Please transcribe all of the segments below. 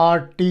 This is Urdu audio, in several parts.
RT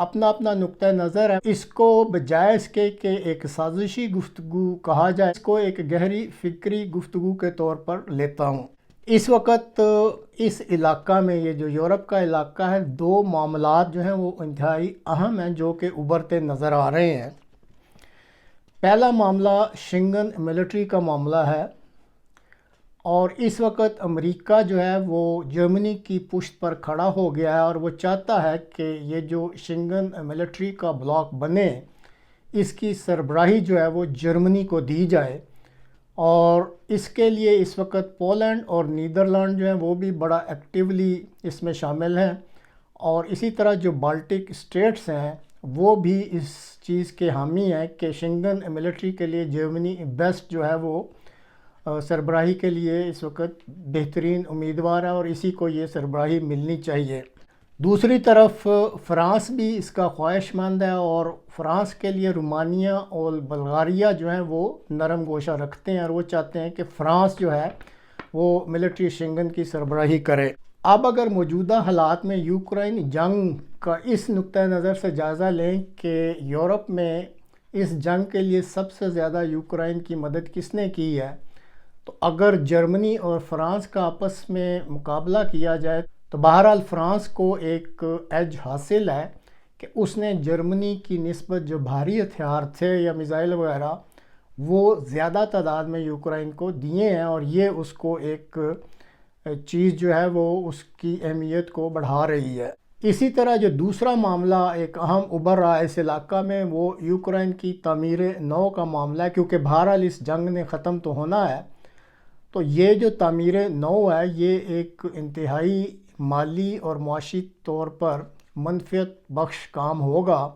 اپنا اپنا نقطہ نظر ہے، اس کو بجائے اس کے کہ ایک سازشی گفتگو کہا جائے، اس کو ایک گہری فکری گفتگو کے طور پر لیتا ہوں۔ اس وقت اس علاقہ میں، یہ جو یورپ کا علاقہ ہے، دو معاملات جو ہیں وہ انتہائی اہم ہیں جو کہ ابھرتے نظر آ رہے ہیں۔ پہلا معاملہ شنگن ملٹری کا معاملہ ہے، اور اس وقت امریکہ جو ہے وہ جرمنی کی پشت پر کھڑا ہو گیا ہے، اور وہ چاہتا ہے کہ یہ جو شنگن ملٹری کا بلاک بنے، اس کی سربراہی جو ہے وہ جرمنی کو دی جائے، اور اس کے لیے اس وقت پولینڈ اور نیدرلینڈ جو ہیں وہ بھی بڑا ایکٹیولی اس میں شامل ہیں، اور اسی طرح جو بالٹک اسٹیٹس ہیں وہ بھی اس چیز کے حامی ہیں کہ شنگن ملٹری کے لیے جرمنی بیسٹ جو ہے وہ سربراہی کے لیے اس وقت بہترین امیدوار ہے، اور اسی کو یہ سربراہی ملنی چاہیے۔ دوسری طرف فرانس بھی اس کا خواہش مند ہے، اور فرانس کے لیے رومانیہ اور بلغاریہ جو ہیں وہ نرم گوشہ رکھتے ہیں، اور وہ چاہتے ہیں کہ فرانس جو ہے وہ ملٹری شنگن کی سربراہی کرے۔ اب اگر موجودہ حالات میں یوکرائن جنگ کا اس نقطہ نظر سے جائزہ لیں کہ یورپ میں اس جنگ کے لیے سب سے زیادہ یوکرائن کی مدد کس نے کی ہے، تو اگر جرمنی اور فرانس کا آپس میں مقابلہ کیا جائے تو بہرحال فرانس کو ایک ایج حاصل ہے کہ اس نے جرمنی کی نسبت جو بھاری ہتھیار تھے یا میزائل وغیرہ وہ زیادہ تعداد میں یوکرائن کو دیے ہیں، اور یہ اس کو ایک چیز جو ہے وہ اس کی اہمیت کو بڑھا رہی ہے۔ اسی طرح جو دوسرا معاملہ ایک اہم ابھر رہا ہے اس علاقہ میں، وہ یوکرائن کی تعمیر نو کا معاملہ ہے، کیونکہ بہرحال اس جنگ نے ختم تو ہونا ہے، تو یہ جو تعمیر نو ہے یہ ایک انتہائی مالی اور معاشی طور پر منفعت بخش کام ہوگا،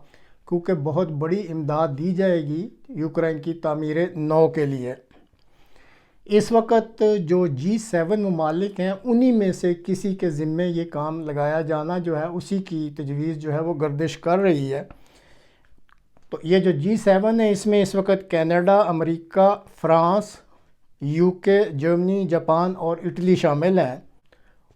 کیونکہ بہت بڑی امداد دی جائے گی یوکرائن کی تعمیر نو کے لیے۔ اس وقت جو G7 ممالک ہیں انہی میں سے کسی کے ذمے یہ کام لگایا جانا جو ہے اسی کی تجویز جو ہے وہ گردش کر رہی ہے۔ تو یہ جو G7 ہے اس میں اس وقت کینیڈا، امریکہ، فرانس، UK، جرمنی، جاپان اور اٹلی شامل ہیں،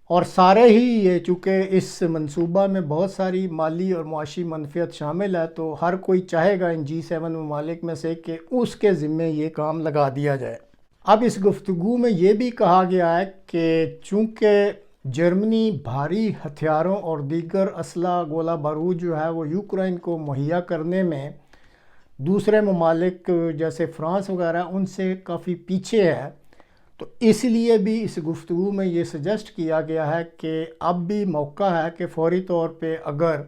اور سارے ہی یہ چونکہ اس منصوبہ میں بہت ساری مالی اور معاشی منفعت شامل ہے، تو ہر کوئی چاہے گا ان G7 ممالک میں سے کہ اس کے ذمے یہ کام لگا دیا جائے۔ اب اس گفتگو میں یہ بھی کہا گیا ہے کہ چونکہ جرمنی بھاری ہتھیاروں اور دیگر اسلحہ گولہ بارود جو ہے وہ یوکرائن کو مہیا کرنے میں دوسرے ممالک جیسے فرانس وغیرہ ان سے کافی پیچھے ہے، تو اس لیے بھی اس گفتگو میں یہ سجیسٹ کیا گیا ہے کہ اب بھی موقع ہے کہ فوری طور پہ اگر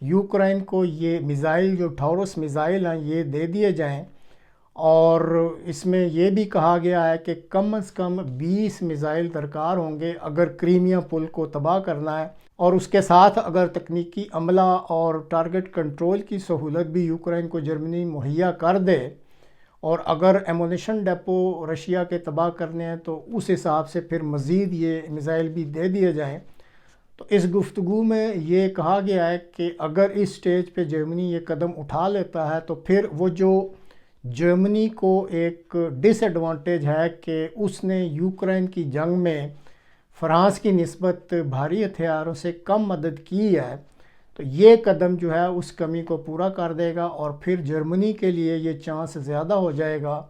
یوکرائن کو یہ میزائل جو ٹاورس میزائل ہیں یہ دے دیے جائیں، اور اس میں یہ بھی کہا گیا ہے کہ کم از کم 20 میزائل درکار ہوں گے اگر کریمیا پل کو تباہ کرنا ہے، اور اس کے ساتھ اگر تکنیکی عملہ اور ٹارگٹ کنٹرول کی سہولت بھی یوکرائن کو جرمنی مہیا کر دے، اور اگر ایمونیشن ڈیپو رشیا کے تباہ کرنے ہیں تو اس حساب سے پھر مزید یہ میزائل بھی دے دیے جائیں۔ تو اس گفتگو میں یہ کہا گیا ہے کہ اگر اس سٹیج پہ جرمنی یہ قدم اٹھا لیتا ہے تو پھر وہ جو جرمنی کو ایک ڈس ایڈوانٹیج ہے کہ اس نے یوکرائن کی جنگ میں فرانس کی نسبت بھاری ہتھیاروں سے کم مدد کی ہے، تو یہ قدم جو ہے اس کمی کو پورا کر دے گا، اور پھر جرمنی کے لیے یہ چانس زیادہ ہو جائے گا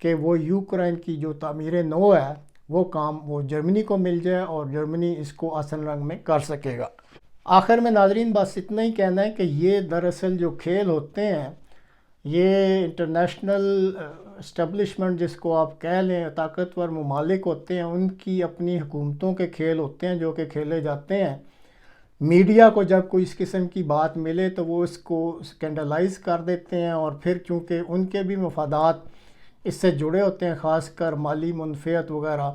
کہ وہ یوکرائن کی جو تعمیر نو ہے وہ کام وہ جرمنی کو مل جائے، اور جرمنی اس کو آسن رنگ میں کر سکے گا۔ آخر میں ناظرین بس اتنا ہی کہنا ہے کہ یہ دراصل جو کھیل ہوتے ہیں یہ انٹرنیشنل اسٹیبلشمنٹ جس کو آپ کہہ لیں، طاقتور ممالک ہوتے ہیں، ان کی اپنی حکومتوں کے کھیل ہوتے ہیں جو کہ کھیلے جاتے ہیں۔ میڈیا کو جب کوئی اس قسم کی بات ملے تو وہ اس کو اسکینڈلائز کر دیتے ہیں، اور پھر چونکہ ان کے بھی مفادات اس سے جڑے ہوتے ہیں، خاص کر مالی منفعت وغیرہ،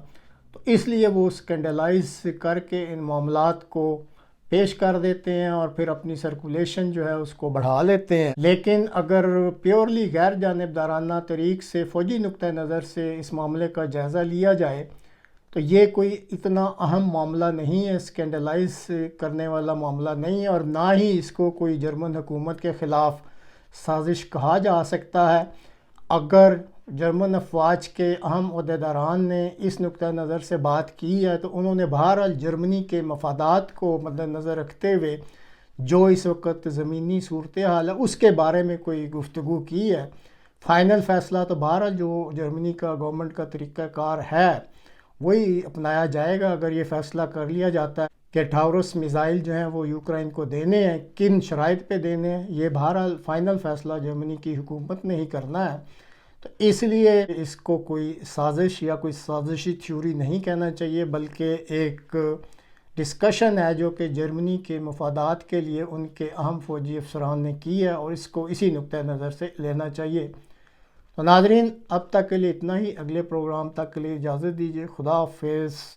تو اس لیے وہ اسکینڈلائز کر کے ان معاملات کو پیش کر دیتے ہیں اور پھر اپنی سرکولیشن جو ہے اس کو بڑھا لیتے ہیں۔ لیکن اگر پیورلی غیر جانبدارانہ طریق سے فوجی نقطہ نظر سے اس معاملے کا جائزہ لیا جائے تو یہ کوئی اتنا اہم معاملہ نہیں ہے، اسکینڈلائز کرنے والا معاملہ نہیں ہے، اور نہ ہی اس کو کوئی جرمن حکومت کے خلاف سازش کہا جا سکتا ہے۔ اگر جرمن افواج کے اہم عہدیداران نے اس نقطہ نظر سے بات کی ہے تو انہوں نے بہرحال جرمنی کے مفادات کو مد نظر رکھتے ہوئے جو اس وقت زمینی صورتحال ہے اس کے بارے میں کوئی گفتگو کی ہے۔ فائنل فیصلہ تو بہرحال جو جرمنی کا گورنمنٹ کا طریقہ کار ہے وہی اپنایا جائے گا۔ اگر یہ فیصلہ کر لیا جاتا ہے کہ ٹاورس میزائل جو ہیں وہ یوکرائن کو دینے ہیں، کن شرائط پہ دینے ہیں، یہ بہرحال فائنل فیصلہ جرمنی کی حکومت نے ہی کرنا ہے۔ تو اس لیے اس کو کوئی سازش یا کوئی سازشی تھیوری نہیں کہنا چاہیے، بلکہ ایک ڈسکشن ہے جو کہ جرمنی کے مفادات کے لیے ان کے اہم فوجی افسران نے کی ہے، اور اس کو اسی نقطہ نظر سے لینا چاہیے۔ تو ناظرین، اب تک کے لیے اتنا ہی، اگلے پروگرام تک کے لیے اجازت دیجیے۔ خدا حافظ۔